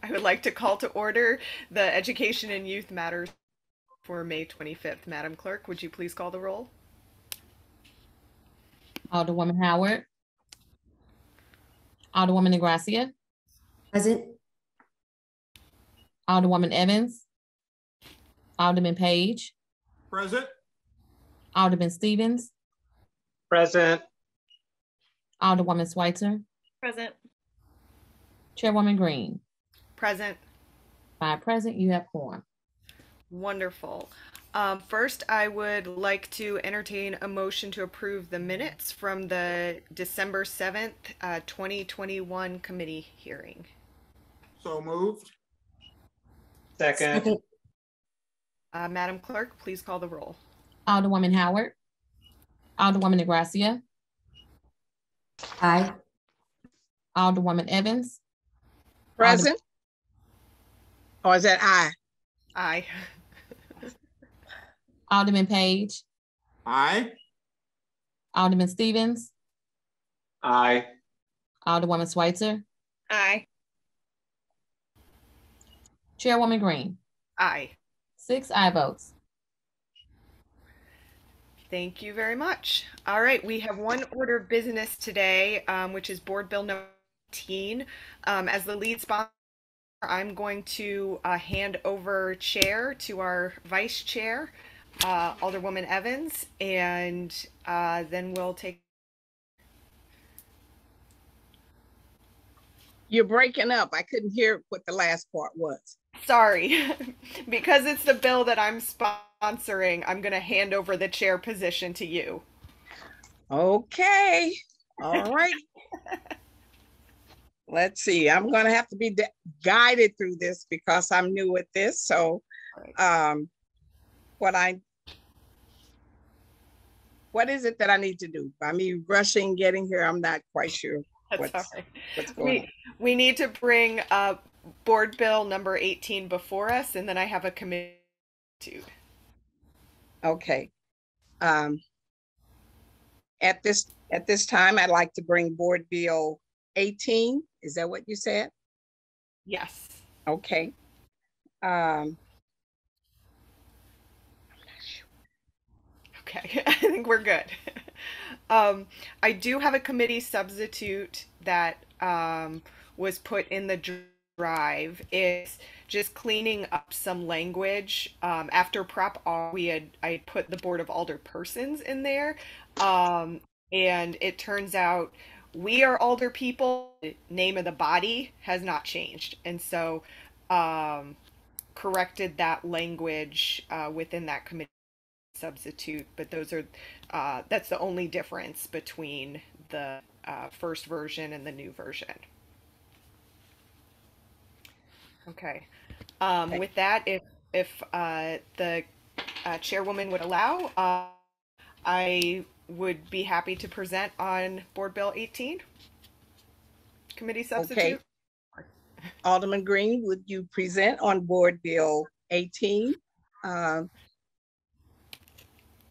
I would like to call to order the Education and Youth Matters for May 25th. Madam Clerk, would you please call the roll? Alderwoman Howard, Alderwoman Ingrassia, Present. Alderwoman Evans, Alderman Page, Present. Alderman Stevens, Present. Alderwoman Schweitzer, Present. Chairwoman Green. Present. 5 present, you have quorum. Wonderful. First, I would like to entertain a motion to approve the minutes from the December 7th, 2021 committee hearing. So moved. Second. Madam Clerk, please call the roll. Alderwoman Howard, Alderwoman Ingrassia, Aye. Alderwoman Evans, Present. Or is that aye? Aye. Alderman Page, Aye. Alderman Stevens, Aye. Alderwoman Schweitzer, Aye. Chairwoman Green. Aye. 6 aye votes. Thank you very much. All right, we have one order of business today, which is Board Bill number 18. As the lead sponsor, I'm going to hand over chair to our vice chair, Alderwoman Evans, and then we'll take. You're breaking up. I couldn't hear what the last part was. Sorry, because it's the bill that I'm sponsoring, I'm going to hand over the chair position to you. Okay. All right. Let's see. I'm going to have to be guided through this because I'm new at this. So what is it that I need to do? By me rushing, getting here, I'm not quite sure what's going on. We need to bring Board Bill number 18 before us, and then I have a committee. Okay. At this time, I'd like to bring Board Bill 18. Is that what you said? Yes. Okay. Okay, I think we're good. I do have a committee substitute that was put in the drive. It's just cleaning up some language. After Prop R, I put the Board of Alderpersons in there, and it turns out we are alder people. The name of the body has not changed, and so corrected that language within that committee substitute. But those are that's the only difference between the first version and the new version. Okay. With that, if the chairwoman would allow, I would be happy to present on Board Bill 18. Committee substitute. Okay. Alderman Green, would you present on Board Bill 18?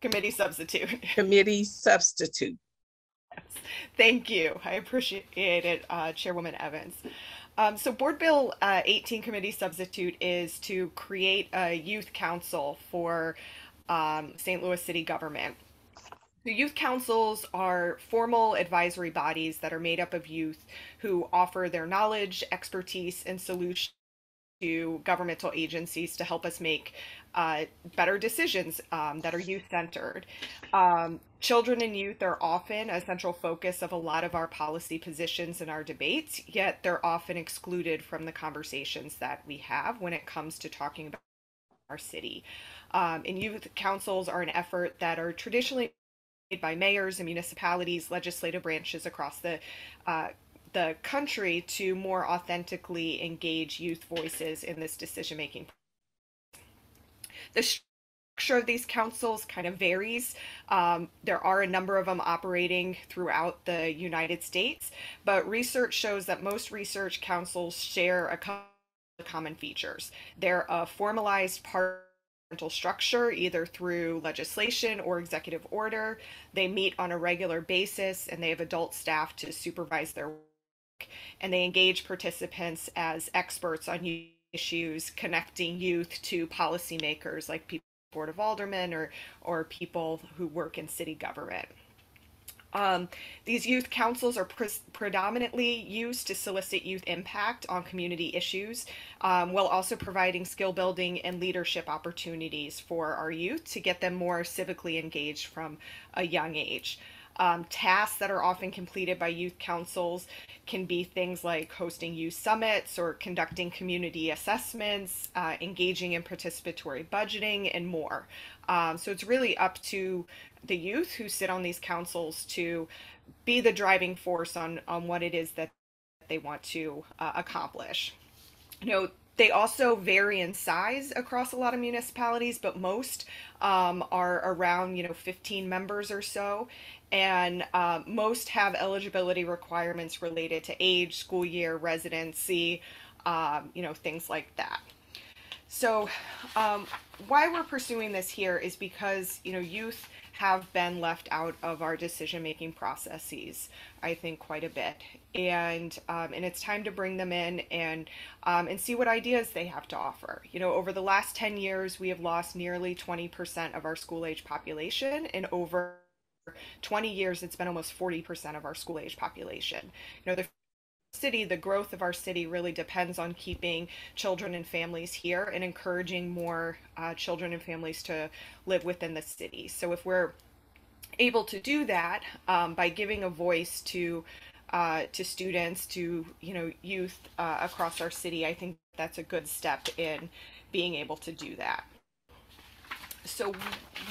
Committee substitute. Committee substitute. Yes. Thank you. I appreciate it, Chairwoman Evans. So Board Bill 18 committee substitute is to create a youth council for St. Louis city government. The youth councils are formal advisory bodies that are made up of youth who offer their knowledge, expertise, and solutions to governmental agencies to help us make better decisions that are youth-centered. Children and youth are often a central focus of a lot of our policy positions and our debates, yet they're often excluded from the conversations that we have when it comes to talking about our city. And youth councils are an effort that are traditionally made by mayors and municipalities, legislative branches across the country to more authentically engage youth voices in this decision-making. The structure of these councils kind of varies. There are a number of them operating throughout the United States, but research shows that most research councils share a couple of common features. They're a formalized parliamentary structure, either through legislation or executive order. They meet on a regular basis, and they have adult staff to supervise their work. and they engage participants as experts on youth issues, connecting youth to policymakers like people Board of Aldermen or people who work in city government. These youth councils are predominantly used to solicit youth impact on community issues, while also providing skill building and leadership opportunities for our youth to get them more civically engaged from a young age. Tasks that are often completed by youth councils can be things like hosting youth summits or conducting community assessments, engaging in participatory budgeting, and more. So it's really up to the youth who sit on these councils to be the driving force on what it is that they want to accomplish. They also vary in size across a lot of municipalities, but most are around 15 members or so, and most have eligibility requirements related to age, school year, residency, things like that. So why we're pursuing this here is because youth have been left out of our decision-making processes, I think, quite a bit, and it's time to bring them in and see what ideas they have to offer. Over the last 10 years, we have lost nearly 20% of our school-age population, and over 20 years, it's been almost 40% of our school-age population. The growth of our city really depends on keeping children and families here and encouraging more children and families to live within the city. So if we're able to do that by giving a voice to students, to youth across our city, I think that's a good step in being able to do that. So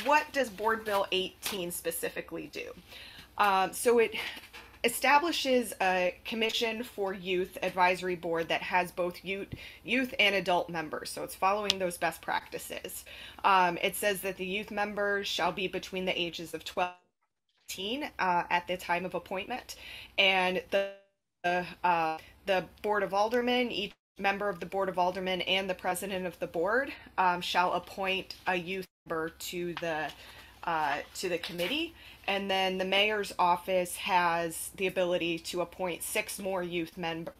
what does Board Bill 18 specifically do? So it establishes a commission for youth advisory board that has both youth and adult members. So it's following those best practices. It says that the youth members shall be between the ages of 12 and 18 at the time of appointment, and the Board of Aldermen, each member of the Board of Aldermen and the president of the board shall appoint a youth member to the committee, and then the mayor's office has the ability to appoint 6 more youth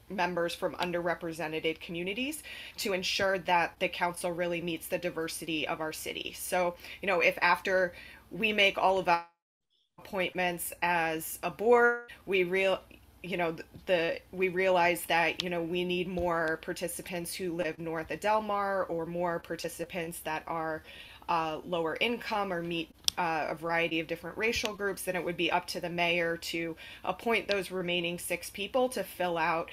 members from underrepresented communities to ensure that the council really meets the diversity of our city. So, if after we make all of our appointments as a board, we realize that we need more participants who live north of Delmar, or more participants that are lower income or meet a variety of different racial groups, then it would be up to the mayor to appoint those remaining 6 people to fill out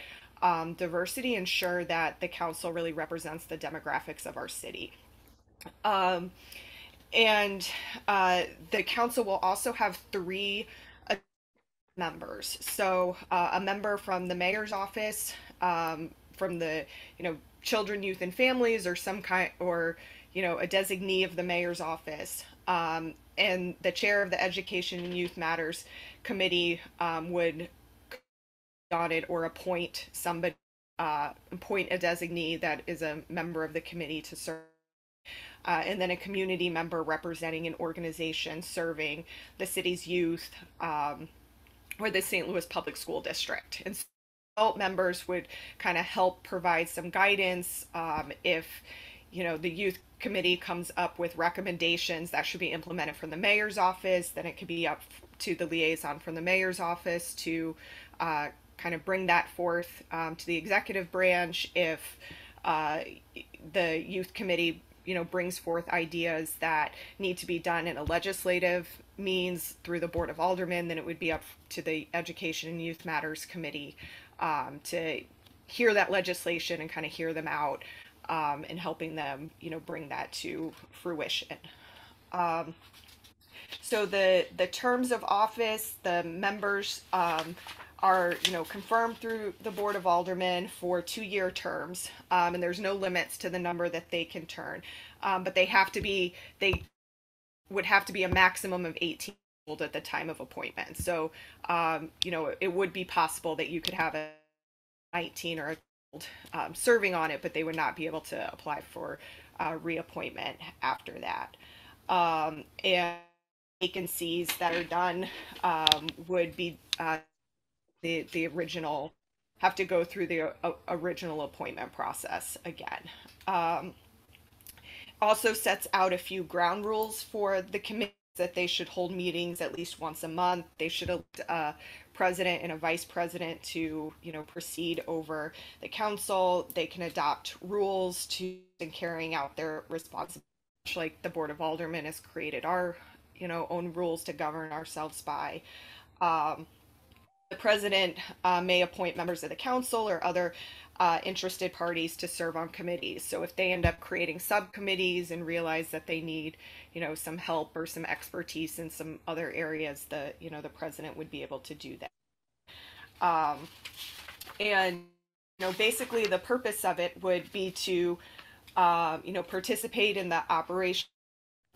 diversity, ensure that the council really represents the demographics of our city. And the council will also have 3 members. So a member from the mayor's office, from the children, youth, and families, or some kind, or a designee of the mayor's office, and the chair of the Education and Youth Matters Committee would on it or appoint somebody, appoint a designee that is a member of the committee to serve. And then a community member representing an organization serving the city's youth, or the St. Louis Public School District. And so adult members would kind of help provide some guidance if the youth committee comes up with recommendations that should be implemented from the mayor's office, then it could be up to the liaison from the mayor's office to kind of bring that forth to the executive branch. If the youth committee brings forth ideas that need to be done in a legislative means through the Board of Aldermen, then it would be up to the Education and Youth Matters Committee to hear that legislation and kind of hear them out, and helping them, bring that to fruition. So the terms of office, the members are confirmed through the Board of Aldermen for 2-year terms, and there's no limits to the number that they can turn, but they would have to be a maximum of 18 years old at the time of appointment. So it would be possible that you could have a 19 or a serving on it, but they would not be able to apply for reappointment after that. And vacancies that are done would be the original have to go through the original appointment process again. Also sets out a few ground rules for the committee, that they should hold meetings at least once a month. They should elect a president and a vice president to, proceed over the council. They can adopt rules to in carrying out their responsibilities, like the Board of Aldermen has created our, own rules to govern ourselves by. The president may appoint members of the council or other interested parties to serve on committees. So if they end up creating subcommittees and realize that they need, some help or some expertise in some other areas, the president would be able to do that. And basically the purpose of it would be to, participate in the operation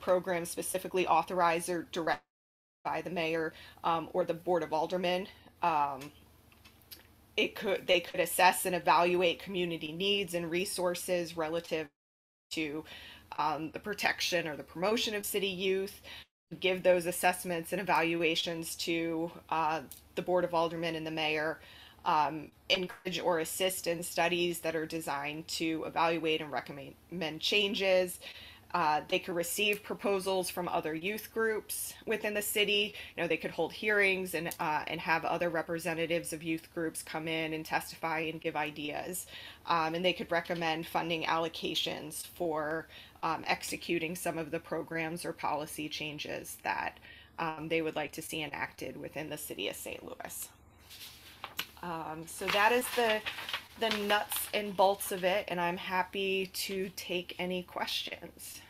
program specifically authorized or directed by the mayor or the Board of Aldermen. They could assess and evaluate community needs and resources relative to the protection or the promotion of city youth, give those assessments and evaluations to the Board of Aldermen and the mayor, encourage or assist in studies that are designed to evaluate and recommend changes. They could receive proposals from other youth groups within the city. They could hold hearings and have other representatives of youth groups come in and testify and give ideas. And they could recommend funding allocations for executing some of the programs or policy changes that they would like to see enacted within the city of St. Louis. So that is the nuts and bolts of it, and I'm happy to take any questions.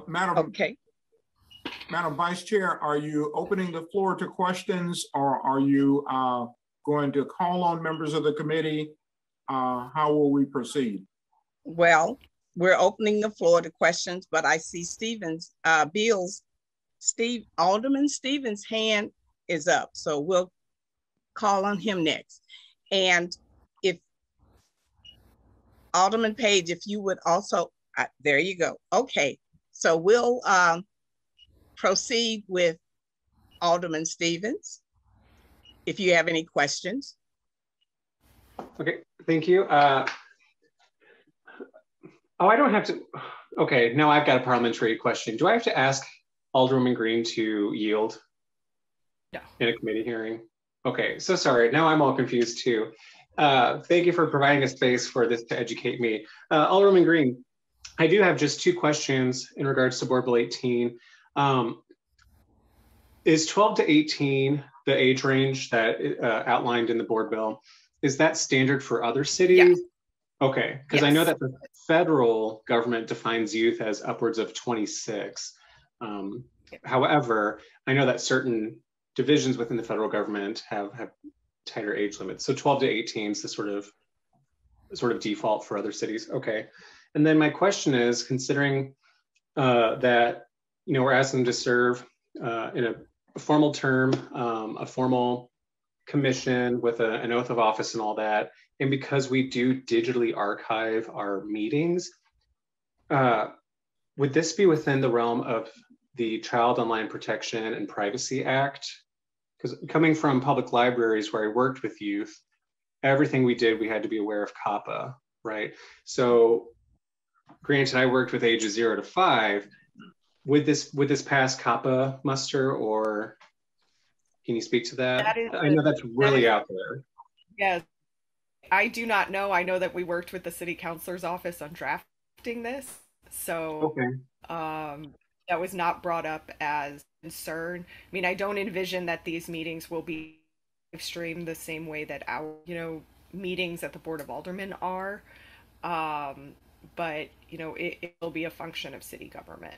Madam Vice Chair, are you opening the floor to questions, or are you going to call on members of the committee? How will we proceed? Well, we're opening the floor to questions, but I see Alderman Stevens' hand is up, so we'll call on him next. And if Alderman Page, if you would also, there you go. Okay, so we'll proceed with Alderman Stevens, if you have any questions. Okay, thank you. I don't have to. Okay, now I've got a parliamentary question. Do I have to ask Alderwoman Green to yield? No. In a committee hearing? Okay, so sorry. Now I'm all confused too. Thank you for providing a space for this to educate me. Alderwoman Green, I do have just two questions in regards to Board Bill 18. Is 12 to 18 the age range that outlined in the board bill? Is that standard for other cities? Yes. Okay, because Yes. I know that the federal government defines youth as upwards of 26. However, I know that certain divisions within the federal government have tighter age limits. So 12 to 18 is the sort of default for other cities. Okay, and then my question is, considering that we're asking them to serve in a formal term, a formal commission with an oath of office and all that, and because we do digitally archive our meetings, would this be within the realm of the Child Online Protection and Privacy Act? Because coming from public libraries where I worked with youth, everything we did, we had to be aware of COPPA, right? So granted, I worked with ages 0 to 5. Would this pass COPPA muster, or can you speak to that? I know that's really out there. Yes, I do not know. I know that we worked with the city councilor's office on drafting this, so okay. That was not brought up as concern. I mean, I don't envision that these meetings will be streamed the same way that our, meetings at the Board of Aldermen are, but it will be a function of city government.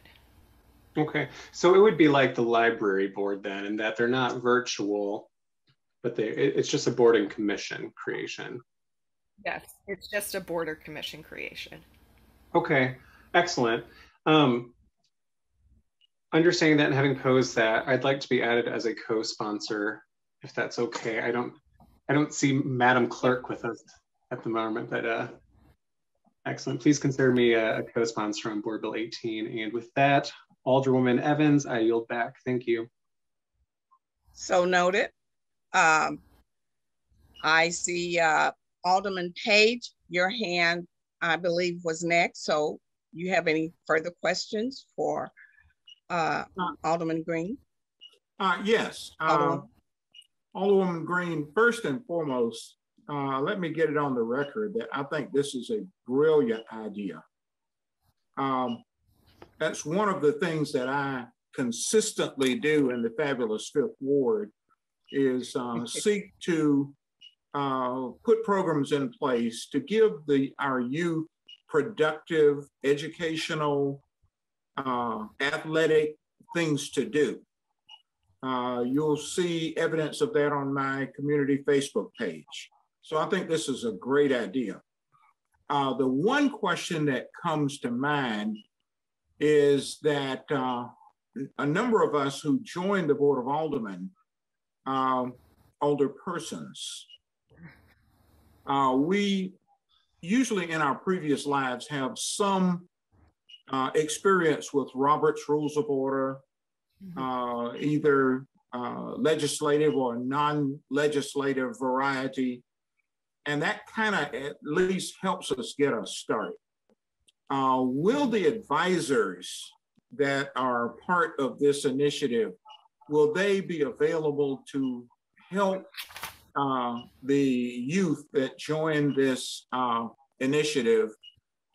Okay, so it would be like the library board then, in that they're not virtual, but it's just a board and commission creation. Yes, it's just a board or commission creation. Okay, excellent. Understanding that and having posed that, I'd like to be added as a co-sponsor, if that's okay. I don't see Madam Clerk with us at the moment, but Excellent. Please consider me a co-sponsor on Board Bill 18. And with that, Alderwoman Evans, I yield back. Thank you. So noted. I see Alderman Page, your hand, I believe, was next. So you have any further questions for Alderman Green? Yes. Alderwoman Green, first and foremost, let me get it on the record that I think this is a brilliant idea. That's one of the things that I consistently do in the fabulous Fifth Ward is seek to put programs in place to give our youth productive, educational, athletic things to do. You'll see evidence of that on my community Facebook page. So I think this is a great idea. The one question that comes to mind is that a number of us who joined the Board of Aldermen, older persons, we usually in our previous lives have some experience with Robert's Rules of Order, either legislative or non-legislative variety. And that kind of at least helps us get us started. Will the advisors that are part of this initiative, will they be available to help the youth that join this initiative,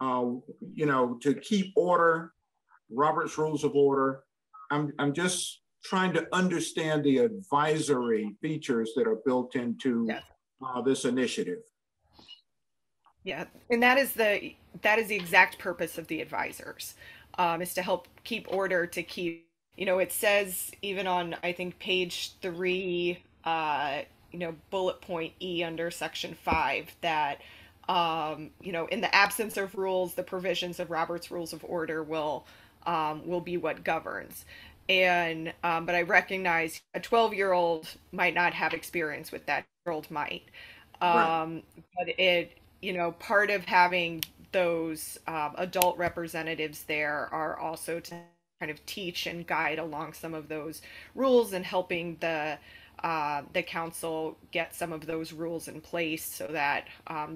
you know, to keep order, Robert's Rules of Order? I'm just trying to understand the advisory features that are built into this initiative. Yeah, and that is the exact purpose of the advisors, is to help keep order, to keep, you know, it says even on, I think, page 3, you know, bullet point E under section 5 that, you know, in the absence of rules, the provisions of Robert's Rules of Order will be what governs. And but I recognize a 12-year-old might not have experience with that. Year-old might, right. But it, you know, part of having those adult representatives there are also to kind of teach and guide along some of those rules and helping the council get some of those rules in place so that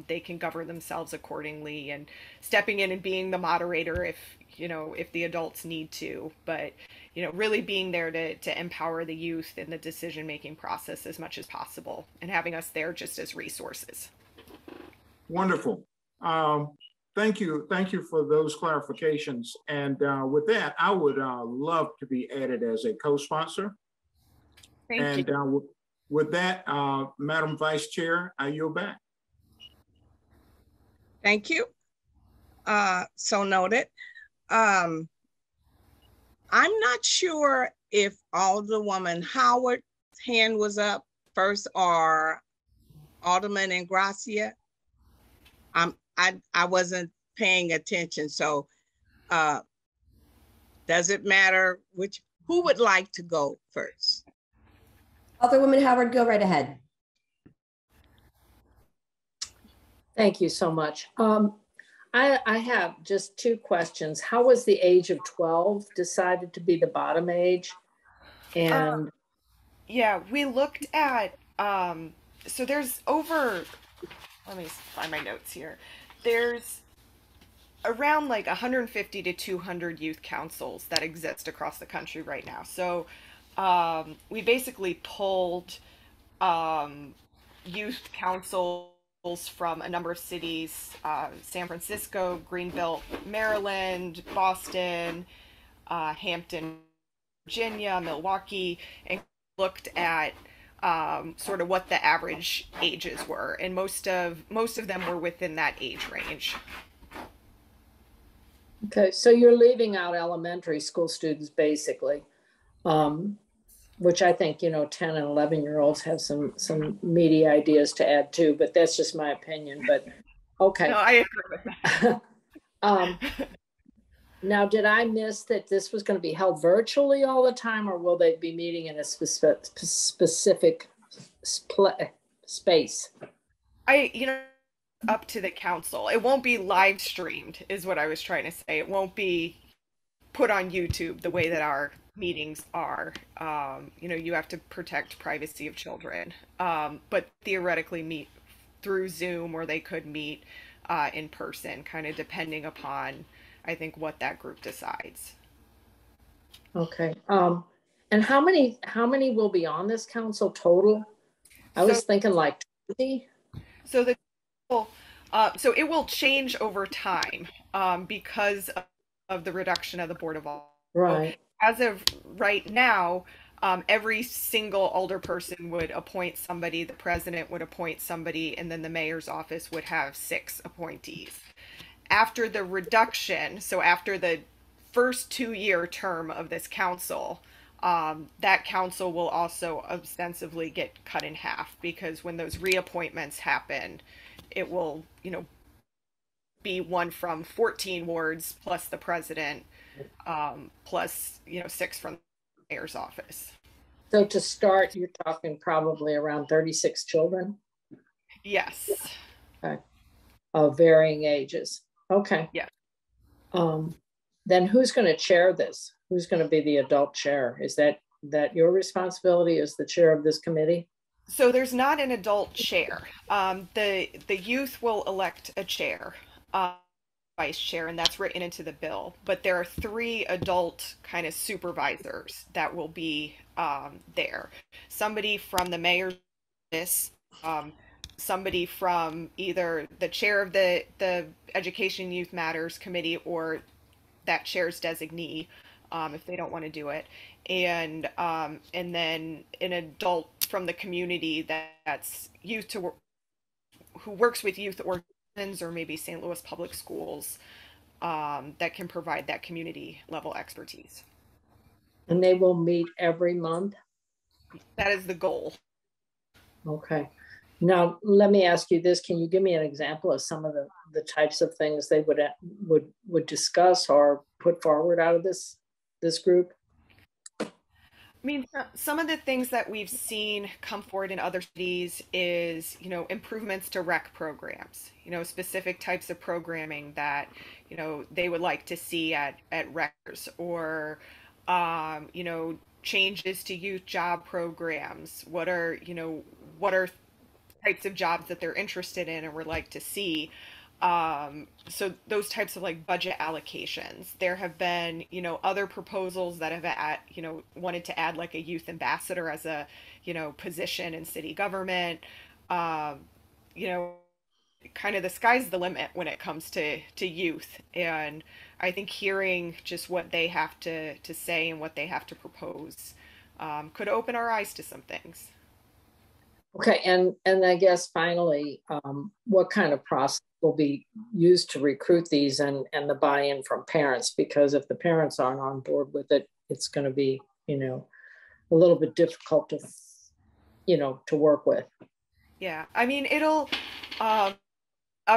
they can govern themselves accordingly, and stepping in and being the moderator if, you know, if the adults need to, but, you know, really being there to empower the youth in the decision-making process as much as possible, and having us there just as resources. Wonderful. Thank you for those clarifications. And with that, I would love to be added as a co-sponsor. Thank you. With that, Madam Vice Chair, I yield back. Thank you. So noted. I'm not sure if Alderwoman Howard's hand was up first or Alderman Ingrassia. I wasn't paying attention, so does it matter who would like to go first? Alderwoman Howard, go right ahead. Thank you so much. I have just 2 questions. How was the age of 12 decided to be the bottom age? And yeah, we looked at, so there's over, let me find my notes here. There's around like 150 to 200 youth councils that exist across the country right now. So we basically pulled youth councils from a number of cities, San Francisco, Greenville, Maryland, Boston, Hampton, Virginia, Milwaukee, and looked at sort of what the average ages were, and most of them were within that age range. Okay, so you're leaving out elementary school students basically, which I think, you know, 10 and 11-year-olds have some meaty ideas to add too, but that's just my opinion. But okay. No, I agree with that. Now, did I miss that this was going to be held virtually all the time, or will they be meeting in a specific space? You know, up to the council. It won't be live streamed, is what I was trying to say. It won't be put on YouTube the way that our meetings are. You know, you have to protect privacy of children, but theoretically meet through Zoom, or they could meet in person, kind of depending upon, I think, what that group decides. Okay. And how many will be on this council total? I was thinking like 20. So the so it will change over time because of the reduction of the Board of Aldermen. Right. So as of right now, every single alderperson would appoint somebody, the president would appoint somebody, and then the mayor's office would have 6 appointees. After the reduction, so after the first 2-year term of this council, that council will also ostensibly get cut in half, because when those reappointments happen, it will, you know, be one from 14 wards plus the president, plus, you know, 6 from the mayor's office. So to start, you're talking probably around 36 children? Yes. Okay. Of varying ages. Okay. Yeah. Then who's going to chair this? Who's going to be the adult chair? Is that your responsibility as the chair of this committee? So there's not an adult chair. The youth will elect a chair, vice chair, and that's written into the bill. But there are 3 adult kind of supervisors that will be there. Somebody from the mayor's office, somebody from either the chair of the Education Youth Matters Committee or that chair's designee, if they don't want to do it, and then an adult from the community that's who works with youth organizations or maybe St. Louis Public Schools, that can provide that community level expertise. And they will meet every month? That is the goal. Okay. Now, let me ask you this. Can you give me an example of some of the types of things they would discuss or put forward out of this group? I mean, some of the things that we've seen come forward in other cities is, you know, improvements to rec programs, you know, specific types of programming that, you know, they would like to see at recs, or, you know, changes to youth job programs. What are types of jobs that they're interested in and would like to see. So those types of like budget allocations. There have been, you know, other proposals that have wanted to add like a youth ambassador as a, you know, position in city government. You know, kind of the sky's the limit when it comes to youth. And I think hearing just what they have to say and what they have to propose could open our eyes to some things. Okay, and I guess finally, what kind of process will be used to recruit these and the buy-in from parents? Because if the parents aren't on board with it, it's going to be, you know, a little bit difficult to, you know, to work with. Yeah, I mean, it'll up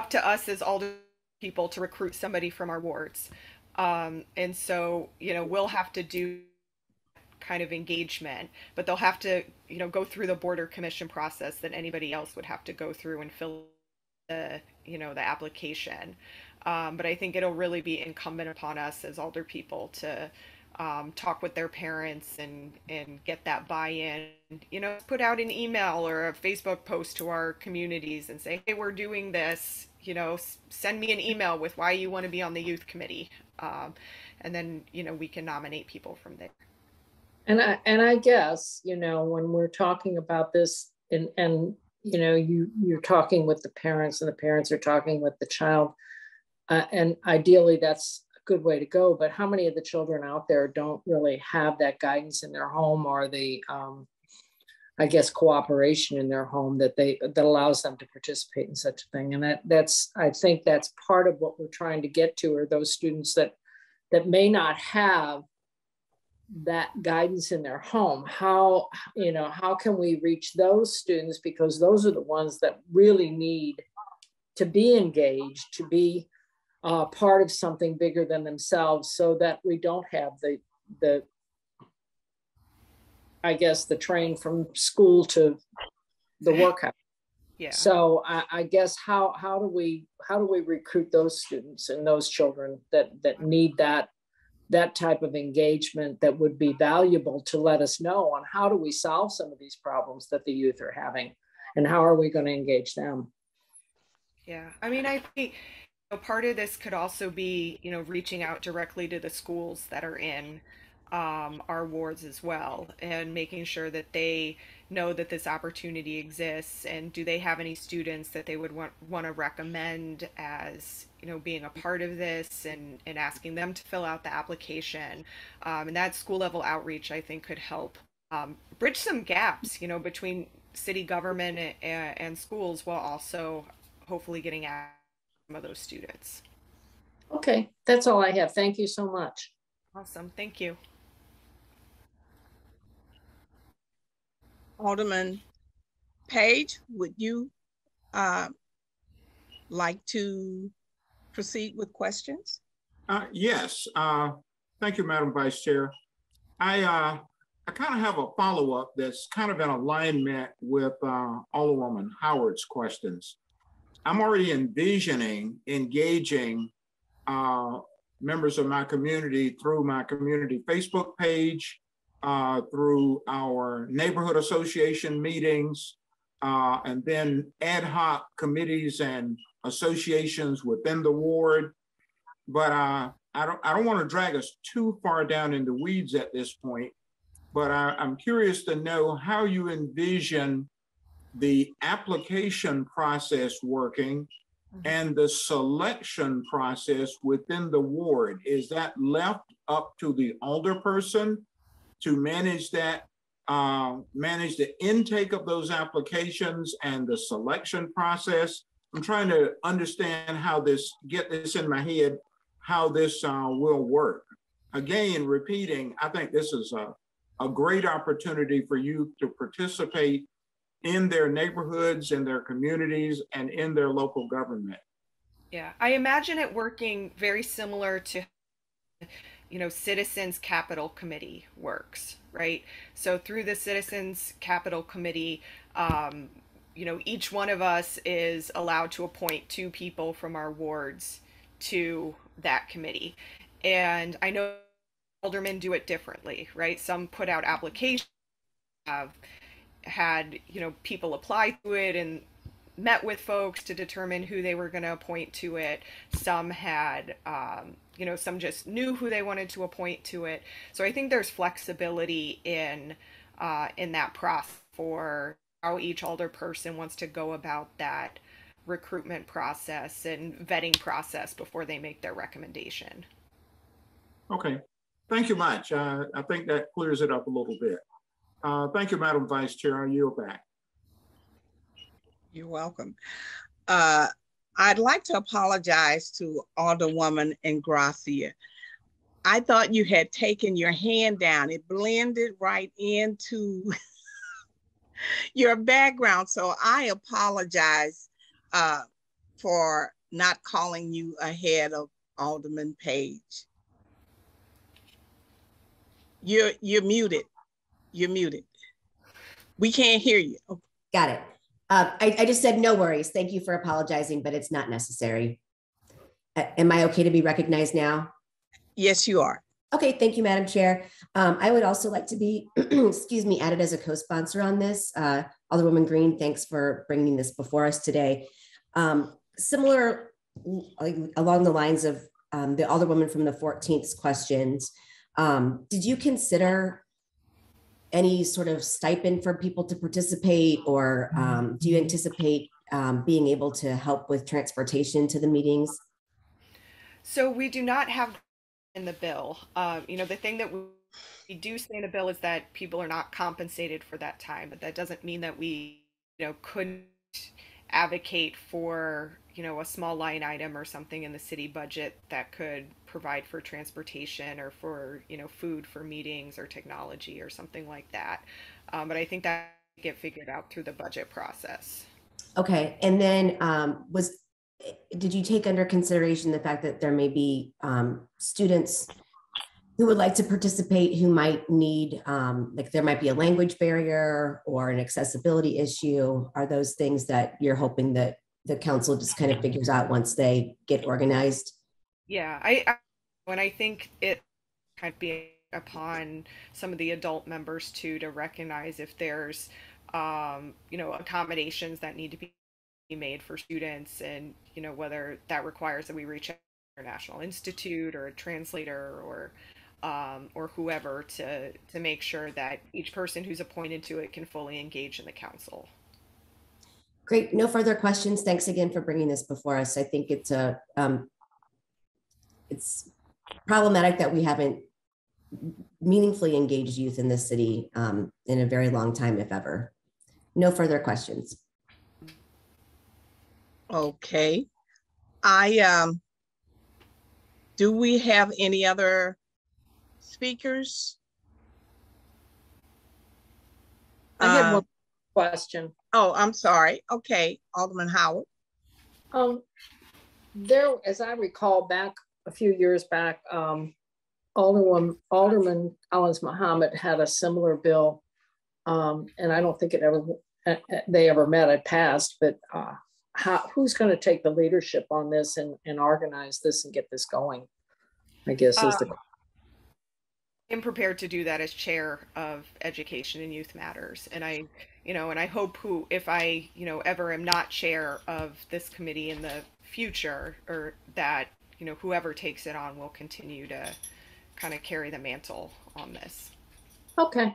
to us as alder people to recruit somebody from our wards, and so, you know, we'll have to do kind of engagement, but they'll have to, you know, go through the border commission process that anybody else would have to go through and fill the, you know, the application. But I think it'll really be incumbent upon us as alder people to talk with their parents and get that buy-in, you know, put out an email or a Facebook post to our communities and say, hey, we're doing this, you know, send me an email with why you want to be on the youth committee. And then, you know, we can nominate people from there. And I guess, you know, when we're talking about this and you know, you're talking with the parents and the parents are talking with the child, and ideally that's a good way to go. But how many of the children out there don't really have that guidance in their home, or the, I guess, cooperation in their home that allows them to participate in such a thing? And I think that's part of what we're trying to get to, are those students that may not have that guidance in their home. How can we reach those students, because those are the ones that really need to be engaged, to be part of something bigger than themselves, so that we don't have the I guess the train from school to the workhouse. Yeah. So I guess how do we recruit those students and those children that need that type of engagement that would be valuable to let us know on how do we solve some of these problems that the youth are having, and how are we going to engage them? Yeah, I mean, I think part of this could also be, reaching out directly to the schools that are in our wards as well, and making sure that they know that this opportunity exists, and do they have any students that they would want to recommend as, being a part of this, and asking them to fill out the application. And that school level outreach, I think, could help bridge some gaps, between city government and schools, while also hopefully getting at some of those students. Okay, that's all I have. Thank you so much. Awesome, thank you. Alderman Page, would you like to proceed with questions? Yes. Thank you, Madam Vice Chair. I kind of have a follow-up that's kind of in alignment with Alderwoman Howard's questions. I'm already envisioning engaging members of my community through my community Facebook page, through our neighborhood association meetings, and then ad hoc committees and associations within the ward. But I don't want to drag us too far down in the weeds at this point, but I'm curious to know how you envision the application process working and the selection process within the ward. Is that left up to the alderperson to manage that, manage the intake of those applications and the selection process? I'm trying to understand how get this in my head, how this will work. Again, repeating, I think this is a great opportunity for youth to participate in their neighborhoods, in their communities, and in their local government. Yeah, I imagine it working very similar to, Citizens Capital Committee works, right? So through the Citizens Capital Committee, each one of us is allowed to appoint 2 people from our wards to that committee. And I know aldermen do it differently, right? Some put out applications, have had, people apply to it and met with folks to determine who they were going to appoint to it. Some had, some just knew who they wanted to appoint to it. So I think there's flexibility in that process for how each alderperson wants to go about that recruitment process and vetting process before they make their recommendation. Okay, thank you much. I think that clears it up a little bit. Thank you, Madam Vice Chair. I yield back. You're welcome. I'd like to apologize to Alderwoman Ingrassia. I thought you had taken your hand down. It blended right into your background. So I apologize for not calling you ahead of Alderman Page. You're muted. You're muted. We can't hear you. Okay. Got it. I just said no worries. Thank you for apologizing, but it's not necessary. Am I okay to be recognized now? Yes, you are. Okay, thank you, Madam Chair. I would also like to be, excuse me, added as a co-sponsor on this. Alderwoman Green, thanks for bringing this before us today. Similar, along the lines of the Alderwoman from the 14th questions, did you consider any sort of stipend for people to participate, or do you anticipate being able to help with transportation to the meetings? So we do not have in the bill. The thing that we do say in the bill is that people are not compensated for that time, but that doesn't mean that we, couldn't advocate for, a small line item or something in the city budget that could provide for transportation or for, food for meetings or technology or something like that. But I think that will get figured out through the budget process. Okay. And then did you take under consideration the fact that there may be students who would like to participate who might need, like there might be a language barrier or an accessibility issue? Are those things that you're hoping that the council just kind of figures out once they get organized? Yeah, when I think it kind of be upon some of the adult members too to recognize if there's accommodations that need to be made for students, and whether that requires that we reach out to an international institute or a translator or whoever to make sure that each person who's appointed to it can fully engage in the council. Great. No further questions. Thanks again for bringing this before us. I think it's problematic that we haven't meaningfully engaged youth in this city in a very long time, if ever. No further questions. Okay. Do we have any other speakers? I have one question. Oh, I'm sorry. Okay, Alderman Howard. There, as I recall, back a few years back, Alderman Collins Muhammad had a similar bill, and I don't think they ever met. It passed, but who's going to take the leadership on this and organize this and get this going? I guess is the. I'm prepared to do that as chair of Education and Youth Matters, and I hope if I ever am not chair of this committee in the future, or that whoever takes it on will continue to kind of carry the mantle on this. Okay.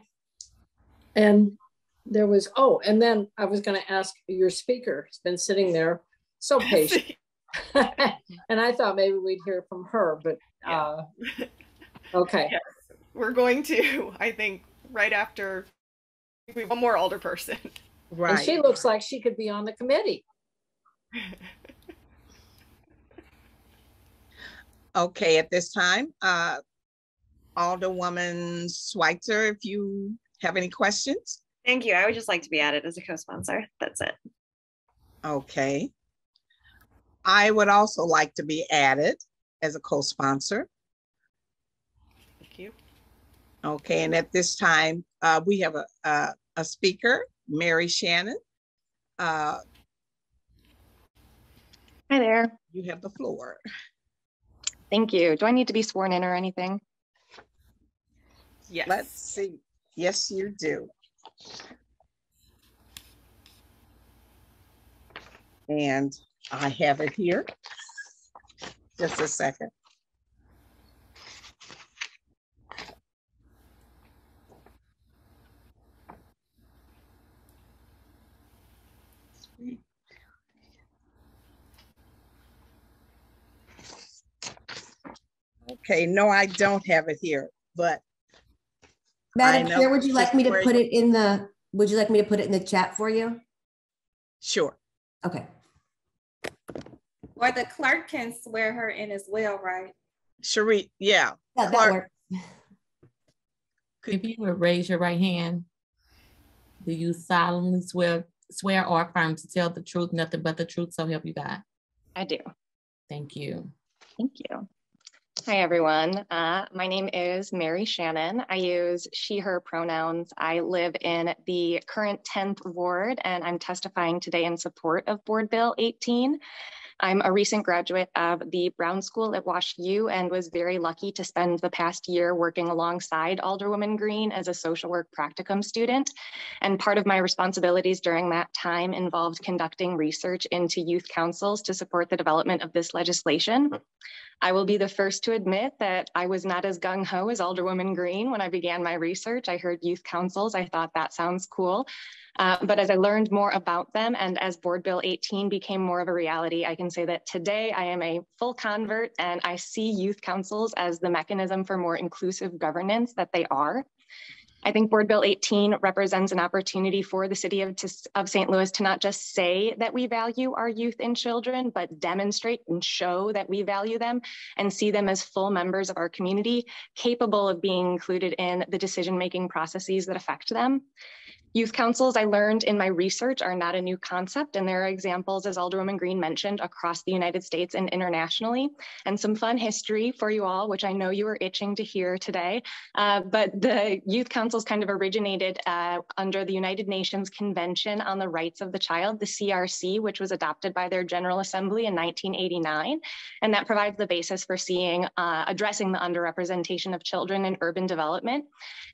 And there was, and then I was going to ask, your speaker has been sitting there so patient. And I thought maybe we'd hear from her, but okay. Yes. We're going to, I think, right after we have one more older person. Right. And she looks like she could be on the committee. Okay, at this time, Alderwoman Schweitzer, if you have any questions. Thank you. I would just like to be added as a co-sponsor. That's it. Okay. I would also like to be added as a co-sponsor. Thank you. Okay, and at this time, we have a speaker, Mary Shannon. Hi there. You have the floor. Thank you. Do I need to be sworn in or anything? Yes. Let's see. Yes, you do. And I have it here. Just a second. Okay, no, I don't have it here, but Madam Chair, would you like me to put it in the chat for you? Sure. Okay. Or the clerk can swear her in as well, right? Cherie, yeah. That works. If you would raise your right hand, do you solemnly swear or affirm to tell the truth, nothing but the truth, so help you God? I do. Thank you. Thank you. Hi, everyone. My name is Mary Shannon. I use she, her pronouns. I live in the current 10th ward, and I'm testifying today in support of Board Bill 18. I'm a recent graduate of the Brown School at Wash U and was very lucky to spend the past year working alongside Alderwoman Green as a social work practicum student. And part of my responsibilities during that time involved conducting research into youth councils to support the development of this legislation. I will be the first to admit that I was not as gung-ho as Alderwoman Green when I began my research. I heard youth councils. I thought that sounds cool. But as I learned more about them and as Board Bill 18 became more of a reality, I can say that today I am a full convert and I see youth councils as the mechanism for more inclusive governance that they are. I think Board Bill 18 represents an opportunity for the city of St. Louis to not just say that we value our youth and children, but demonstrate and show that we value them and see them as full members of our community, capable of being included in the decision-making processes that affect them. Youth councils, I learned in my research, are not a new concept, and there are examples, as Alderwoman Green mentioned, across the United States and internationally. And some fun history for you all, which I know you were itching to hear today. But the youth councils kind of originated under the United Nations Convention on the Rights of the Child, the CRC, which was adopted by their General Assembly in 1989. And that provides the basis for addressing the underrepresentation of children in urban development.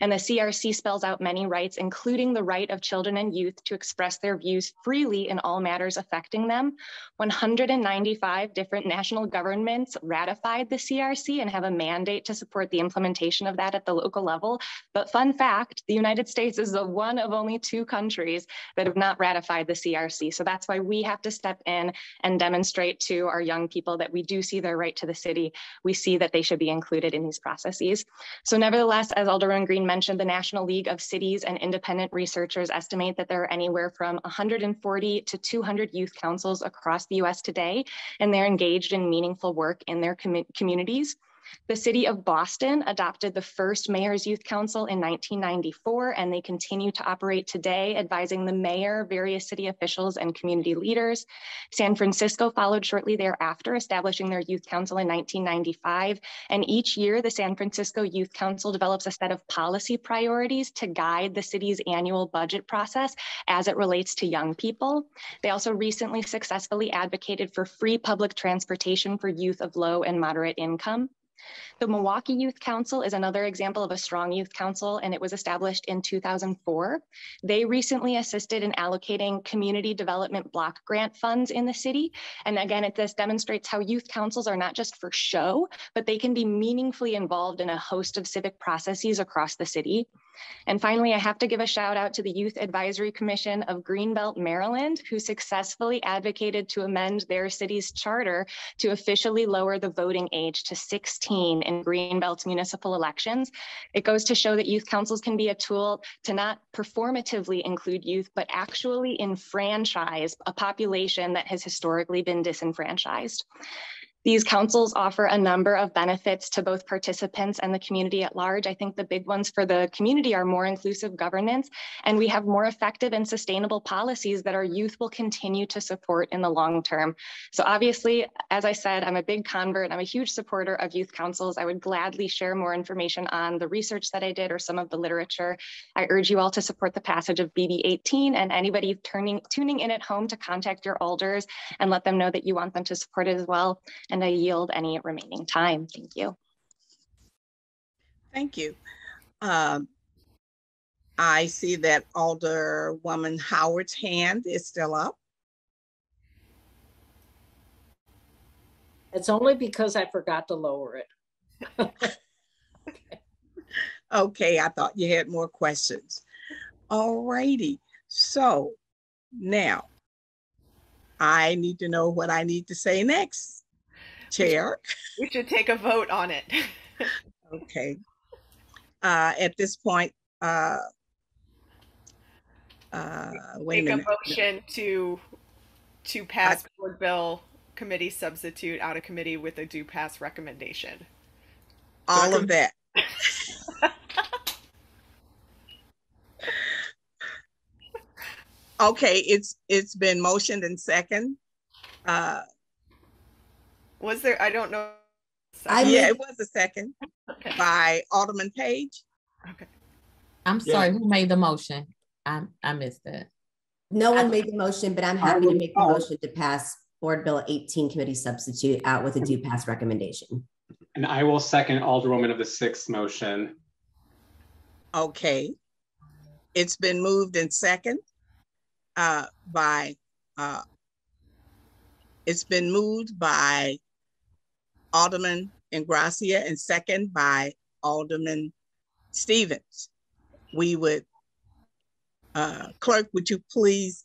And the CRC spells out many rights, including the right of children and youth to express their views freely in all matters affecting them. 195 different national governments ratified the CRC and have a mandate to support the implementation of that at the local level. But fun fact, the United States is the one of only 2 countries that have not ratified the CRC. So that's why we have to step in and demonstrate to our young people that we do see their right to the city. We see that they should be included in these processes. So nevertheless, as Alderman Green mentioned, the National League of Cities and independent researchers estimate that there are anywhere from 140 to 200 youth councils across the US today, and they're engaged in meaningful work in their communities. The city of Boston adopted the first Mayor's Youth Council in 1994, and they continue to operate today, advising the mayor, various city officials, and community leaders. San Francisco followed shortly thereafter, establishing their Youth Council in 1995. And each year, the San Francisco Youth Council develops a set of policy priorities to guide the city's annual budget process as it relates to young people. They also recently successfully advocated for free public transportation for youth of low and moderate income. The Milwaukee Youth Council is another example of a strong youth council, and it was established in 2004. They recently assisted in allocating community development block grant funds in the city. And again, this demonstrates how youth councils are not just for show, but they can be meaningfully involved in a host of civic processes across the city. And finally, I have to give a shout out to the Youth Advisory Commission of Greenbelt, Maryland, who successfully advocated to amend their city's charter to officially lower the voting age to 16 in Greenbelt's municipal elections. It goes to show that youth councils can be a tool to not performatively include youth, but actually enfranchise a population that has historically been disenfranchised. These councils offer a number of benefits to both participants and the community at large. I think the big ones for the community are more inclusive governance, and we have more effective and sustainable policies that our youth will continue to support in the long term. So obviously, as I said, I'm a big convert. I'm a huge supporter of youth councils. I would gladly share more information on the research that I did or some of the literature. I urge you all to support the passage of BB 18, and anybody tuning in at home to contact your alders and let them know that you want them to support it as well. And I yield any remaining time. Thank you. Thank you. I see that Alderwoman Howard's hand is still up. It's only because I forgot to lower it. Okay, I thought you had more questions. All righty. So now I need to know what I need to say next. Chair. We should take a vote on it. Okay. At this point, wait Make a motion to pass board bill committee substitute out of committee with a do pass recommendation. All of that. Okay, it's been motioned and second. Was there? I don't know. Yeah, it was a second. Okay. By Alderman Page. Okay. I'm sorry, who made the motion? I missed that. No one made the motion, but I'm happy to make the motion to pass Board Bill 18 committee substitute out with a do pass recommendation. And I will second Alderwoman of the 6th motion. Okay. It's been moved and second it's been moved by Alderman Ingrassia and second by Alderman Stevens. We would, clerk, would you please,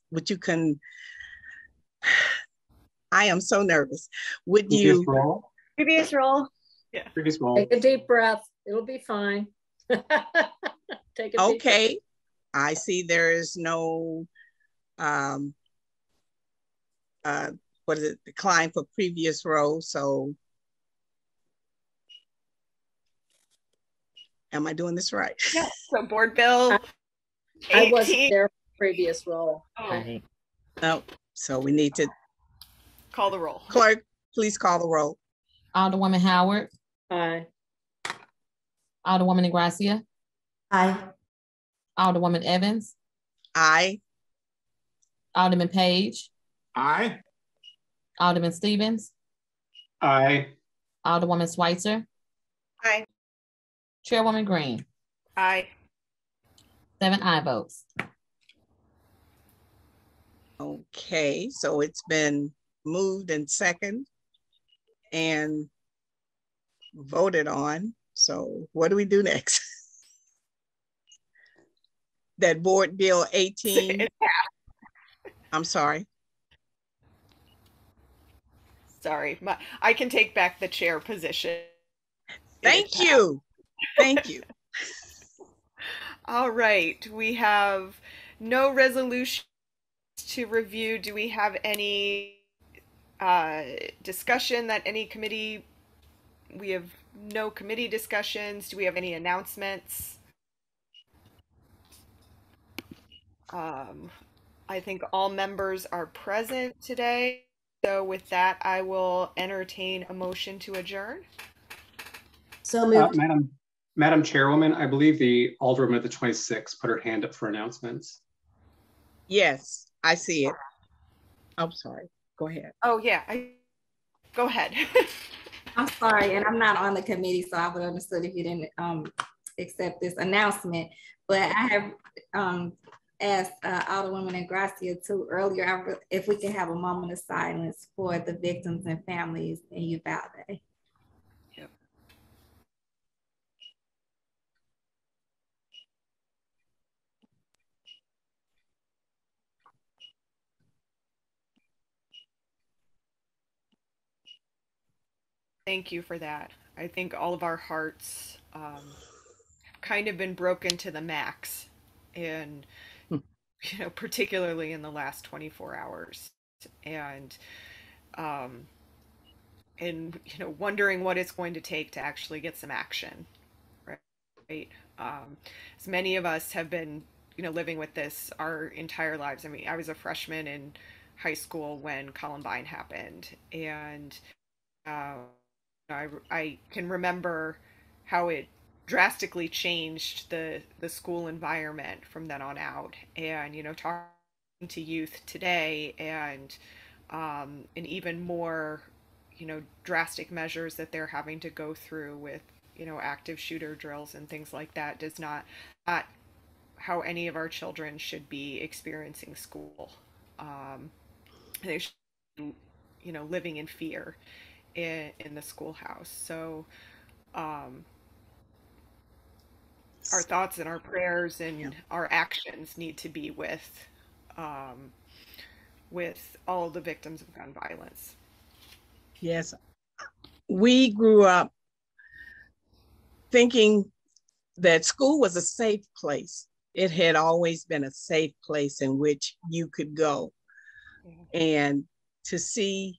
I am so nervous. Would Previous you? Roll? Previous roll. Yeah. Previous roll. Take a deep breath. It'll be fine. Take a deep breath. I see there is no, what is it, decline for previous row, so am I doing this right? Yeah, so board bill I wasn't there for the previous role. Right. Oh, so we need to call the roll. Clerk, please call the roll. Alderwoman Howard. Aye. Alderwoman Ingrassia. Aye. Alderwoman Evans. Aye. Alderman Page. Aye. Alderman Stevens. Aye. Alderwoman Schweitzer. Aye. Chairwoman Green. Aye. 7 aye votes. Okay, so it's been moved and second and voted on. So what do we do next? That board bill 18. I'm sorry. Sorry, I can take back the chair position. Thank you. Thank you. All right, we have no resolution to review. Do we have any discussion that any committee? We have no committee discussions. Do we have any announcements? I think all members are present today. So with that, I will entertain a motion to adjourn. So moved. Madam Chairwoman, I believe the Alderwoman at the 26th put her hand up for announcements. Yes, I see it. I'm sorry. Go ahead. Oh yeah, go ahead. I'm sorry, and I'm not on the committee, so I would have understood if you didn't accept this announcement. But I have asked Alderwoman Ingrassia too earlier if we can have a moment of silence for the victims and families in Uvalde. Yep. Thank you for that. I think all of our hearts have kind of been broken to the max, and particularly in the last 24 hours, and wondering what it's going to take to actually get some action, right? As many of us have been, living with this our entire lives. I mean, I was a freshman in high school when Columbine happened, and I can remember how it drastically changed the school environment from then on out. And talking to youth today, and even more drastic measures that they're having to go through with active shooter drills and things like that does not how any of our children should be experiencing school. They should be, living in fear in the schoolhouse. So our thoughts and our prayers and our actions need to be with all the victims of gun violence. Yes, we grew up thinking that school was a safe place. It had always been a safe place in which you could go. And to see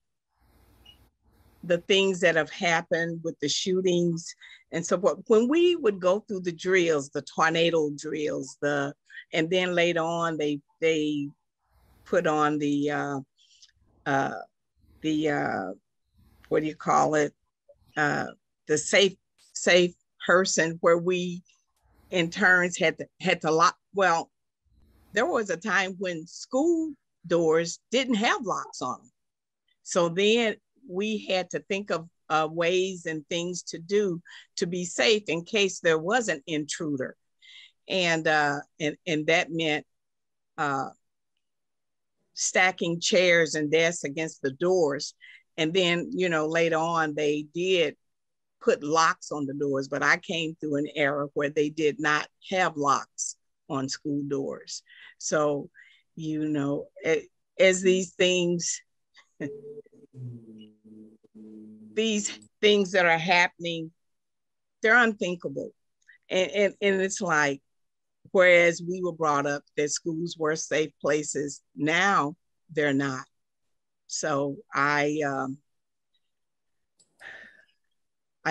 the things that have happened with the shootings and so forth, when we would go through the drills, the tornado drills, and then later on they put on the what do you call it? The safe person, where we interns had to lock. Well, there was a time when school doors didn't have locks on them. So then we had to think of ways and things to do to be safe in case there was an intruder. And that meant stacking chairs and desks against the doors. And then, later on they did put locks on the doors, but I came through an era where they did not have locks on school doors. So, as these things that are happening, they're unthinkable. And it's like, whereas we were brought up that schools were safe places, now they're not. So I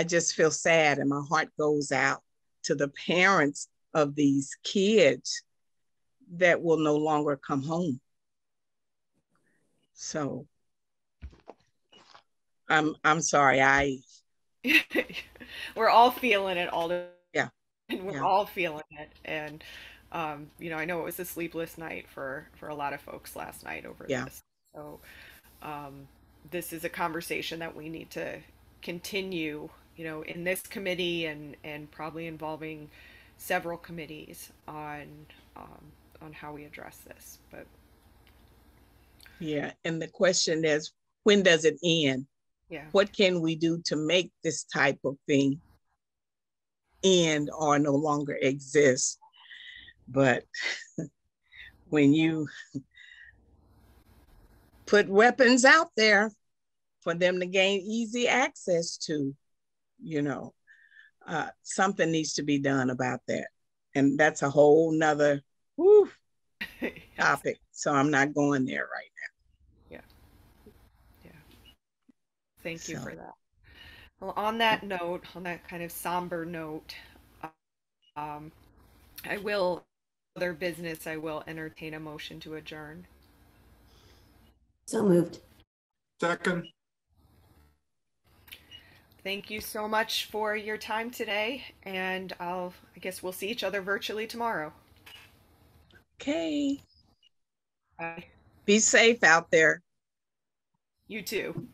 just feel sad, and my heart goes out to the parents of these kids that will no longer come home. So I'm sorry. We're all feeling it, Alderman. Yeah. And we're all feeling it. And you know, I know it was a sleepless night for a lot of folks last night over this. So this is a conversation that we need to continue, you know, in this committee and probably involving several committees on how we address this. But yeah, and the question is, when does it end? Yeah. What can we do to make this type of thing end or no longer exist? But when you put weapons out there for them to gain easy access to, you know, something needs to be done about that. And that's a whole nother topic. So I'm not going there right now. Yeah. Thank you for that. Well, on that note, on that kind of somber note, I will entertain a motion to adjourn. So moved. Second. Thank you so much for your time today, and I guess we'll see each other virtually tomorrow. Okay. Bye. Be safe out there. You too.